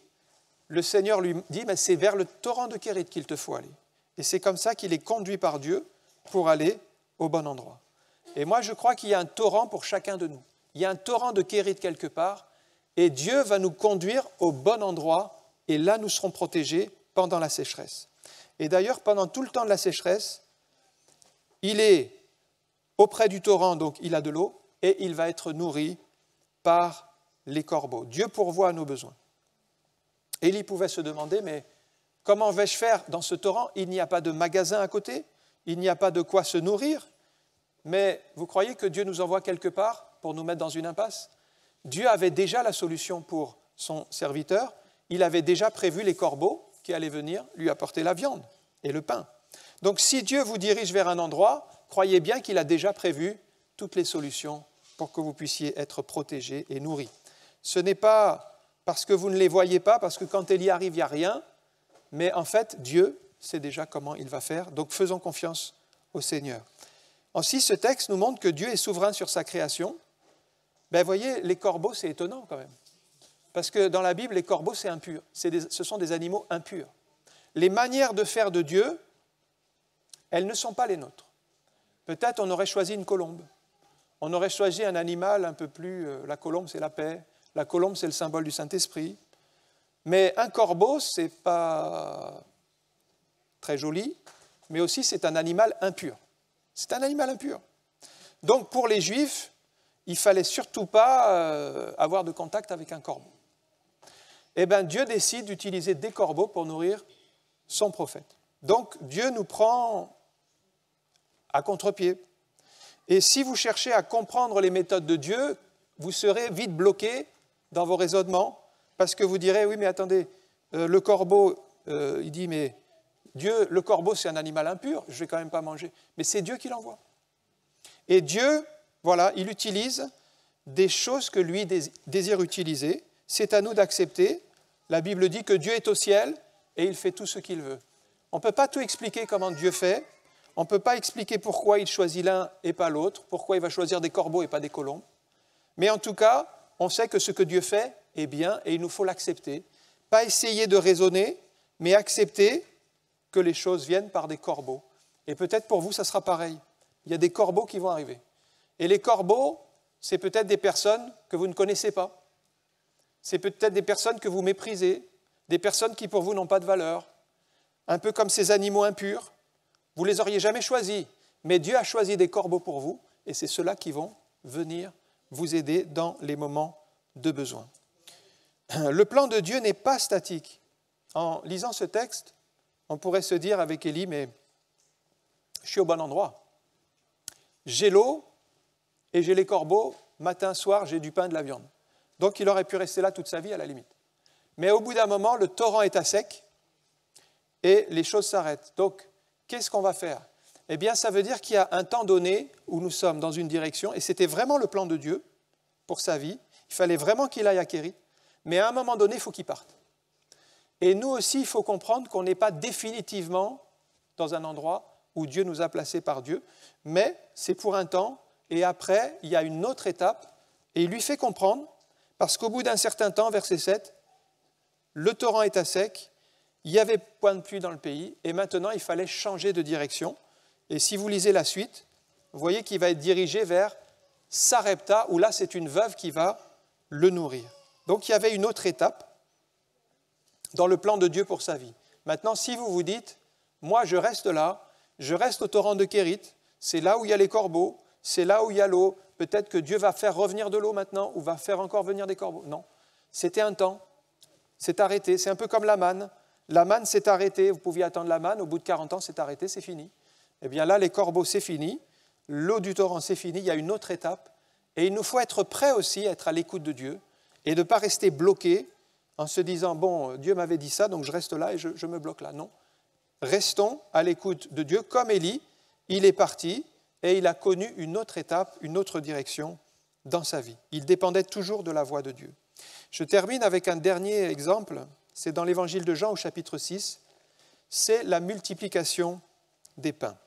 le Seigneur lui dit « mais c'est vers le torrent de Kérit qu'il te faut aller ». Et c'est comme ça qu'il est conduit par Dieu pour aller au bon endroit. Et moi, je crois qu'il y a un torrent pour chacun de nous. Il y a un torrent de Kérit quelque part, et Dieu va nous conduire au bon endroit, et là, nous serons protégés pendant la sécheresse. Et d'ailleurs, pendant tout le temps de la sécheresse, il est auprès du torrent, donc il a de l'eau, et il va être nourri par les corbeaux. Dieu pourvoit à nos besoins. Élie pouvait se demander, mais comment vais-je faire dans ce torrent? Il n'y a pas de magasin à côté, il n'y a pas de quoi se nourrir. Mais vous croyez que Dieu nous envoie quelque part pour nous mettre dans une impasse? Dieu avait déjà la solution pour son serviteur. Il avait déjà prévu les corbeaux qui allaient venir lui apporter la viande et le pain. Donc si Dieu vous dirige vers un endroit, croyez bien qu'il a déjà prévu toutes les solutions pour que vous puissiez être protégés et nourris. Ce n'est pas parce que vous ne les voyez pas, parce que quand elle y arrive, il n'y a rien, mais en fait, Dieu sait déjà comment il va faire. Donc faisons confiance au Seigneur. Ainsi, ce texte nous montre que Dieu est souverain sur sa création. Vous voyez, les corbeaux, c'est étonnant quand même. Parce que dans la Bible, les corbeaux, c'est impur. Ce sont des animaux impurs. Les manières de faire de Dieu, elles ne sont pas les nôtres. Peut-être on aurait choisi une colombe. On aurait choisi un animal un peu plus... la colombe, c'est la paix. La colombe, c'est le symbole du Saint-Esprit. Mais un corbeau, ce n'est pas très joli, mais aussi c'est un animal impur. C'est un animal impur. Donc pour les Juifs, il ne fallait surtout pas avoir de contact avec un corbeau. Eh bien, Dieu décide d'utiliser des corbeaux pour nourrir son prophète. Donc Dieu nous prend à contre-pied. Et si vous cherchez à comprendre les méthodes de Dieu, vous serez vite bloqué dans vos raisonnements, parce que vous direz, oui, mais attendez, le corbeau, il dit, mais Dieu, le corbeau, c'est un animal impur, je ne vais quand même pas manger. Mais c'est Dieu qui l'envoie. Et Dieu, voilà, il utilise des choses que lui désire utiliser. C'est à nous d'accepter. La Bible dit que Dieu est au ciel et il fait tout ce qu'il veut. On ne peut pas tout expliquer comment Dieu fait. On ne peut pas expliquer pourquoi il choisit l'un et pas l'autre, pourquoi il va choisir des corbeaux et pas des colombes. Mais en tout cas, on sait que ce que Dieu fait est bien et il nous faut l'accepter. Pas essayer de raisonner, mais accepter que les choses viennent par des corbeaux. Et peut-être pour vous, ça sera pareil. Il y a des corbeaux qui vont arriver. Et les corbeaux, c'est peut-être des personnes que vous ne connaissez pas. C'est peut-être des personnes que vous méprisez, des personnes qui pour vous n'ont pas de valeur. Un peu comme ces animaux impurs. Vous ne les auriez jamais choisis, mais Dieu a choisi des corbeaux pour vous, et c'est ceux-là qui vont venir vous aider dans les moments de besoin. Le plan de Dieu n'est pas statique. En lisant ce texte, on pourrait se dire avec Élie, mais je suis au bon endroit. J'ai l'eau et j'ai les corbeaux, matin, soir, j'ai du pain, de la viande. Donc il aurait pu rester là toute sa vie à la limite. Mais au bout d'un moment, le torrent est à sec et les choses s'arrêtent. Donc, qu'est-ce qu'on va faire? Eh bien, ça veut dire qu'il y a un temps donné où nous sommes dans une direction, et c'était vraiment le plan de Dieu pour sa vie. Il fallait vraiment qu'il aille à Kérit, mais à un moment donné, il faut qu'il parte. Et nous aussi, il faut comprendre qu'on n'est pas définitivement dans un endroit où Dieu nous a placés par Dieu, mais c'est pour un temps, et après, il y a une autre étape, et il lui fait comprendre, parce qu'au bout d'un certain temps, verset 7, le torrent est à sec, il n'y avait point de pluie dans le pays, et maintenant, il fallait changer de direction. Et si vous lisez la suite, vous voyez qu'il va être dirigé vers Sarepta, où là, c'est une veuve qui va le nourrir. Donc, il y avait une autre étape dans le plan de Dieu pour sa vie. Maintenant, si vous vous dites, moi, je reste là, je reste au torrent de Kérit, c'est là où il y a les corbeaux, c'est là où il y a l'eau, peut-être que Dieu va faire revenir de l'eau maintenant, ou va faire encore venir des corbeaux. Non, c'était un temps, c'est arrêté, c'est un peu comme la manne. La manne s'est arrêtée, vous pouviez attendre la manne, au bout de 40 ans, c'est arrêté, c'est fini. Eh bien là, les corbeaux, c'est fini, l'eau du torrent, c'est fini, il y a une autre étape, et il nous faut être prêts aussi à être à l'écoute de Dieu, et de ne pas rester bloqué en se disant, bon, Dieu m'avait dit ça, donc je reste là et je me bloque là. Non, restons à l'écoute de Dieu, comme Élie, il est parti, et il a connu une autre étape, une autre direction dans sa vie. Il dépendait toujours de la voix de Dieu. Je termine avec un dernier exemple, c'est dans l'évangile de Jean au chapitre 6, c'est la multiplication des pains.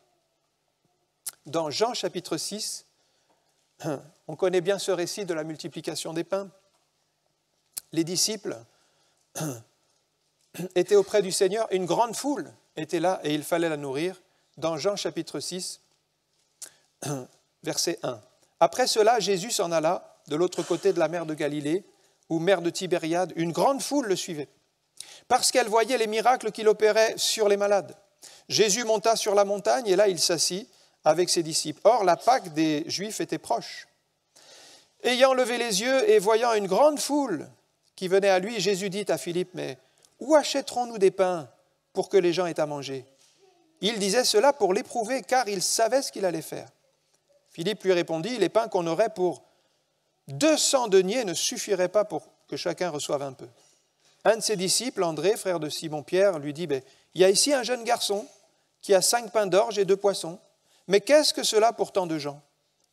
Dans Jean chapitre 6, on connaît bien ce récit de la multiplication des pains. Les disciples étaient auprès du Seigneur, et une grande foule était là et il fallait la nourrir. Dans Jean chapitre 6, verset 1. Après cela, Jésus s'en alla de l'autre côté de la mer de Galilée, ou mer de Tibériade. Une grande foule le suivait, parce qu'elle voyait les miracles qu'il opérait sur les malades. Jésus monta sur la montagne, et là il s'assit avec ses disciples. Or, la Pâque des Juifs était proche. Ayant levé les yeux et voyant une grande foule qui venait à lui, Jésus dit à Philippe, « Mais où achèterons-nous des pains pour que les gens aient à manger ?» Il disait cela pour l'éprouver, car il savait ce qu'il allait faire. Philippe lui répondit, les pains qu'on aurait pour 200 deniers ne suffiraient pas pour que chacun reçoive un peu. Un de ses disciples, André, frère de Simon-Pierre, lui dit, il y a ici un jeune garçon qui a 5 pains d'orge et 2 poissons. Mais qu'est-ce que cela pour tant de gens ?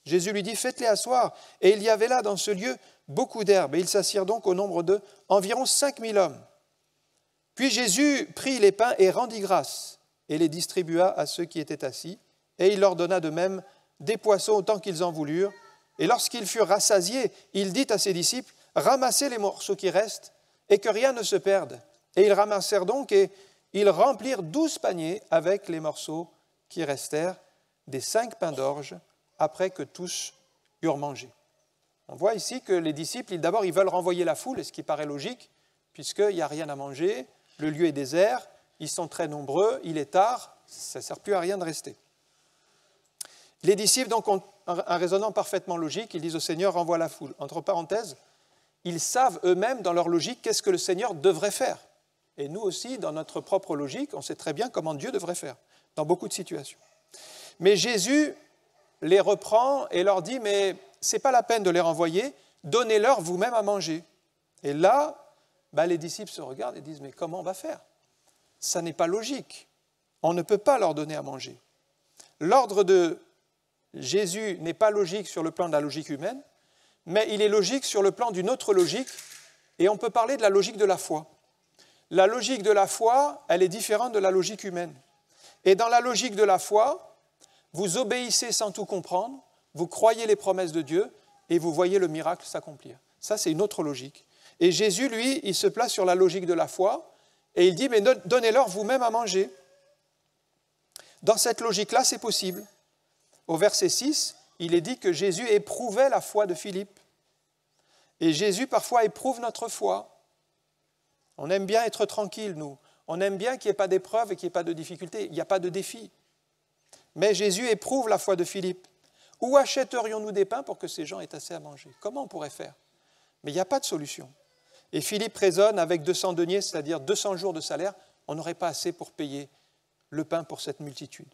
Jésus lui dit, faites-les asseoir. Et il y avait là, dans ce lieu, beaucoup d'herbes. Et ils s'assirent donc au nombre de environ 5000 hommes. Puis Jésus prit les pains et rendit grâce, et les distribua à ceux qui étaient assis. Et il leur donna de même des poissons autant qu'ils en voulurent. Et lorsqu'ils furent rassasiés, il dit à ses disciples, ramassez les morceaux qui restent, et que rien ne se perde. Et ils ramassèrent donc, et ils remplirent 12 paniers avec les morceaux qui restèrent des 5 pains d'orge, après que tous eurent mangé. On voit ici que les disciples, d'abord, ils veulent renvoyer la foule, ce qui paraît logique, puisqu'il n'y a rien à manger, le lieu est désert, ils sont très nombreux, il est tard, ça ne sert plus à rien de rester. Les disciples donc ont un raisonnement parfaitement logique, ils disent au Seigneur, renvoie la foule. Entre parenthèses, ils savent eux-mêmes dans leur logique qu'est-ce que le Seigneur devrait faire. Et nous aussi, dans notre propre logique, on sait très bien comment Dieu devrait faire, dans beaucoup de situations. Mais Jésus les reprend et leur dit, mais ce n'est pas la peine de les renvoyer, donnez-leur vous-même à manger. Et là, les disciples se regardent et disent, mais comment on va faire ? Ça n'est pas logique. On ne peut pas leur donner à manger. L'ordre de Jésus n'est pas logique sur le plan de la logique humaine, mais il est logique sur le plan d'une autre logique, et on peut parler de la logique de la foi. La logique de la foi, elle est différente de la logique humaine. Et dans la logique de la foi, vous obéissez sans tout comprendre, vous croyez les promesses de Dieu, et vous voyez le miracle s'accomplir. Ça, c'est une autre logique. Et Jésus, lui, il se place sur la logique de la foi, et il dit, mais donnez-leur vous-même à manger. Dans cette logique-là, c'est possible. Au verset 6, il est dit que Jésus éprouvait la foi de Philippe. Et Jésus, parfois, éprouve notre foi. On aime bien être tranquille, nous. On aime bien qu'il n'y ait pas d'épreuve et qu'il n'y ait pas de difficulté. Il n'y a pas de défi. Mais Jésus éprouve la foi de Philippe. Où achèterions-nous des pains pour que ces gens aient assez à manger ? Comment on pourrait faire ? Mais il n'y a pas de solution. Et Philippe raisonne avec 200 deniers, c'est-à-dire 200 jours de salaire, on n'aurait pas assez pour payer le pain pour cette multitude.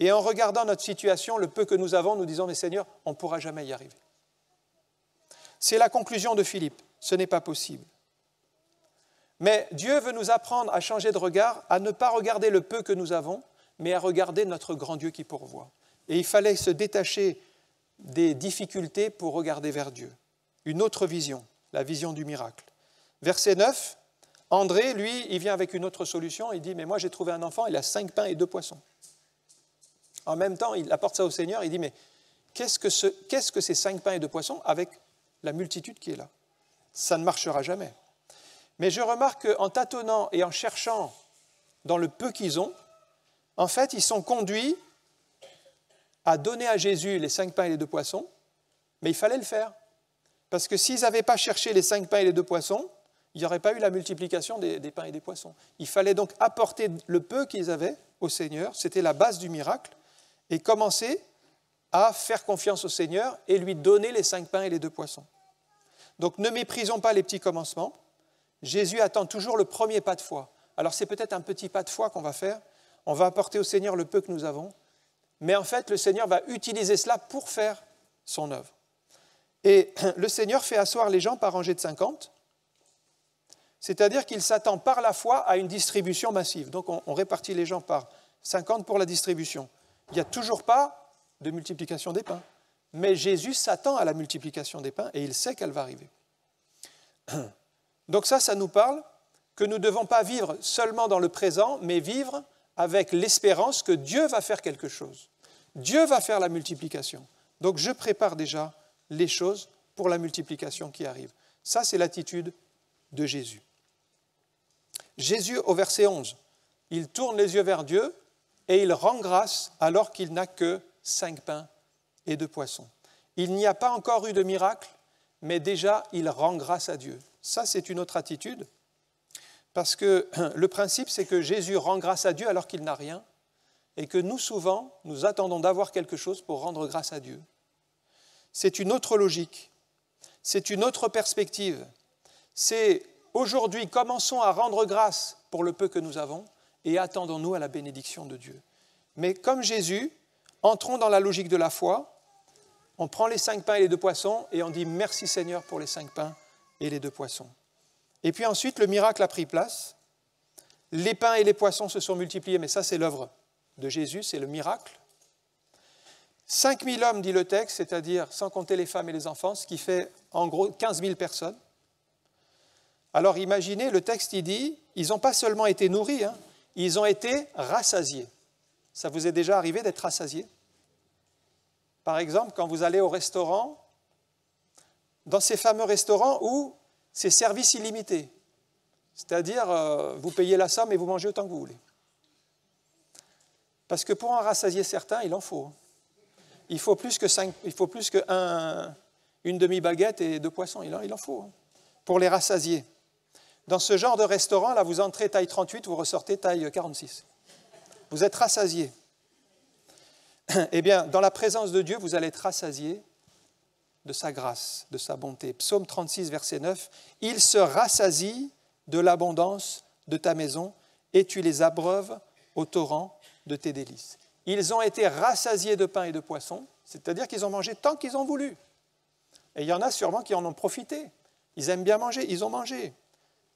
Et en regardant notre situation, le peu que nous avons, nous disons, mais Seigneur, on ne pourra jamais y arriver. C'est la conclusion de Philippe, ce n'est pas possible. Mais Dieu veut nous apprendre à changer de regard, à ne pas regarder le peu que nous avons, mais à regarder notre grand Dieu qui pourvoit. Et il fallait se détacher des difficultés pour regarder vers Dieu. Une autre vision, la vision du miracle. Verset 9, André, lui, il vient avec une autre solution, il dit, mais moi j'ai trouvé un enfant, il a 5 pains et 2 poissons. En même temps, il apporte ça au Seigneur, il dit, mais qu'est-ce que ces 5 pains et 2 poissons avec la multitude qui est là ? Ça ne marchera jamais. Mais je remarque qu'en tâtonnant et en cherchant dans le peu qu'ils ont, en fait, ils sont conduits à donner à Jésus les 5 pains et les 2 poissons, mais il fallait le faire. Parce que s'ils n'avaient pas cherché les 5 pains et les 2 poissons, il n'y aurait pas eu la multiplication des pains et des poissons. Il fallait donc apporter le peu qu'ils avaient au Seigneur, c'était la base du miracle, et commencer à faire confiance au Seigneur et lui donner les 5 pains et les 2 poissons. Donc ne méprisons pas les petits commencements. Jésus attend toujours le premier pas de foi. Alors c'est peut-être un petit pas de foi qu'on va faire, on va apporter au Seigneur le peu que nous avons, mais en fait le Seigneur va utiliser cela pour faire son œuvre. Et le Seigneur fait asseoir les gens par rangées de 50, c'est-à-dire qu'il s'attend par la foi à une distribution massive. Donc on répartit les gens par 50 pour la distribution. Il n'y a toujours pas de multiplication des pains, mais Jésus s'attend à la multiplication des pains et il sait qu'elle va arriver. Donc ça nous parle que nous ne devons pas vivre seulement dans le présent, mais vivre avec l'espérance que Dieu va faire quelque chose. Dieu va faire la multiplication. Donc je prépare déjà les choses pour la multiplication qui arrive. Ça, c'est l'attitude de Jésus. Jésus, au verset 11, il tourne les yeux vers Dieu et il rend grâce alors qu'il n'a que 5 pains et 2 poissons. Il n'y a pas encore eu de miracle, mais déjà il rend grâce à Dieu. Ça, c'est une autre attitude, parce que le principe, c'est que Jésus rend grâce à Dieu alors qu'il n'a rien, et que nous, souvent, nous attendons d'avoir quelque chose pour rendre grâce à Dieu. C'est une autre logique, c'est une autre perspective. C'est aujourd'hui, commençons à rendre grâce pour le peu que nous avons et attendons-nous à la bénédiction de Dieu. Mais comme Jésus, entrons dans la logique de la foi. On prend les 5 pains et les 2 poissons et on dit merci Seigneur pour les 5 pains et les 2 poissons. Et puis ensuite, le miracle a pris place. Les pains et les poissons se sont multipliés, mais ça c'est l'œuvre de Jésus, c'est le miracle. 5000 hommes, dit le texte, c'est-à-dire sans compter les femmes et les enfants, ce qui fait en gros 15 000 personnes. Alors imaginez, le texte il dit, ils n'ont pas seulement été nourris, ils ont été rassasiés. Ça vous est déjà arrivé d'être rassasié? Par exemple, quand vous allez au restaurant, dans ces fameux restaurants où c'est service illimité, c'est-à-dire vous payez la somme et vous mangez autant que vous voulez. Parce que pour en rassasier certains, il en faut. Il faut plus une demi-baguette et 2 poissons, il en faut, pour les rassasier. Dans ce genre de restaurant, là, vous entrez taille 38, vous ressortez taille 46. Vous êtes rassasié. Eh bien, dans la présence de Dieu, vous allez être rassasié de sa grâce, de sa bonté. Psaume 36, verset 9, « Il se rassasie de l'abondance de ta maison et tu les abreuves au torrent de tes délices. » Ils ont été rassasiés de pain et de poisson, c'est-à-dire qu'ils ont mangé tant qu'ils ont voulu. Et il y en a sûrement qui en ont profité. Ils aiment bien manger, ils ont mangé.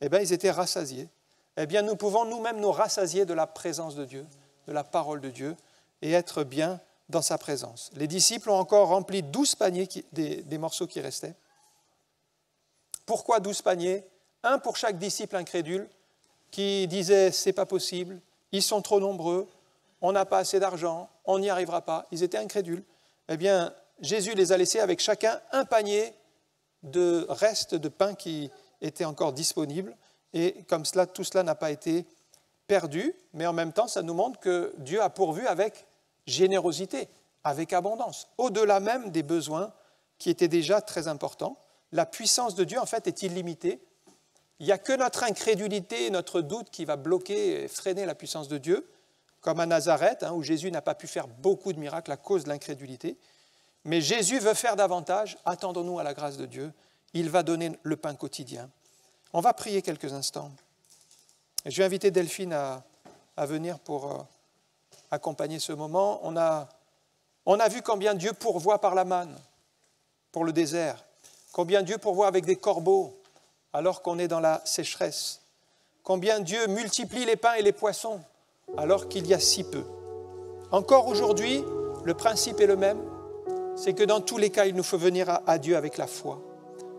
Eh bien, ils étaient rassasiés. Eh bien, nous pouvons nous-mêmes nous rassasier de la présence de Dieu, de la parole de Dieu, et être bien dans sa présence. Les disciples ont encore rempli 12 paniers des morceaux qui restaient. Pourquoi 12 paniers? Un pour chaque disciple incrédule qui disait « c'est pas possible, ils sont trop nombreux, on n'a pas assez d'argent, on n'y arrivera pas ». Ils étaient incrédules. Eh bien, Jésus les a laissés avec chacun un panier de restes de pain qui était encore disponible. Et comme cela, tout cela n'a pas été perdu, mais en même temps, ça nous montre que Dieu a pourvu avec générosité, avec abondance, au-delà même des besoins qui étaient déjà très importants. La puissance de Dieu, en fait, est illimitée. Il n'y a que notre incrédulité et notre doute qui va bloquer et freiner la puissance de Dieu, comme à Nazareth, où Jésus n'a pas pu faire beaucoup de miracles à cause de l'incrédulité. Mais Jésus veut faire davantage. Attendons-nous à la grâce de Dieu. Il va donner le pain quotidien. On va prier quelques instants. Je vais inviter Delphine à venir pour accompagner ce moment. On a vu combien Dieu pourvoit par la manne pour le désert, combien Dieu pourvoit avec des corbeaux alors qu'on est dans la sécheresse, combien Dieu multiplie les pains et les poissons alors qu'il y a si peu. Encore aujourd'hui, le principe est le même, c'est que dans tous les cas, il nous faut venir à Dieu avec la foi.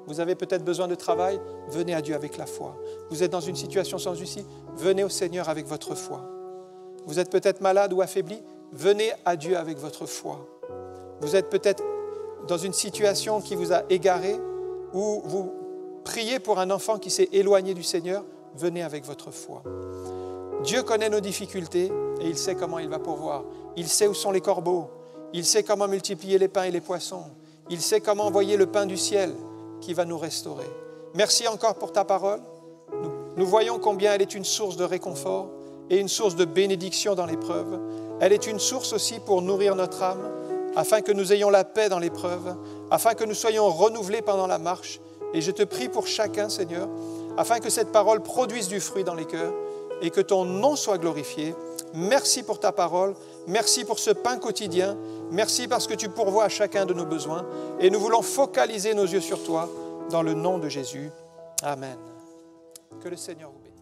Vous avez peut-être besoin de travail, venez à Dieu avec la foi. Vous êtes dans une situation sans issue, venez au Seigneur avec votre foi. Vous êtes peut-être malade ou affaibli, venez à Dieu avec votre foi. Vous êtes peut-être dans une situation qui vous a égaré, ou vous priez pour un enfant qui s'est éloigné du Seigneur, venez avec votre foi. Dieu connaît nos difficultés et il sait comment il va pourvoir. Il sait où sont les corbeaux, il sait comment multiplier les pains et les poissons, il sait comment envoyer le pain du ciel qui va nous restaurer. Merci encore pour ta parole. Nous voyons combien elle est une source de réconfort et une source de bénédiction dans l'épreuve. Elle est une source aussi pour nourrir notre âme, afin que nous ayons la paix dans l'épreuve, afin que nous soyons renouvelés pendant la marche. Et je te prie pour chacun, Seigneur, afin que cette parole produise du fruit dans les cœurs et que ton nom soit glorifié. Merci pour ta parole, merci pour ce pain quotidien, merci parce que tu pourvois à chacun de nos besoins et nous voulons focaliser nos yeux sur toi dans le nom de Jésus. Amen. Que le Seigneur vous bénisse.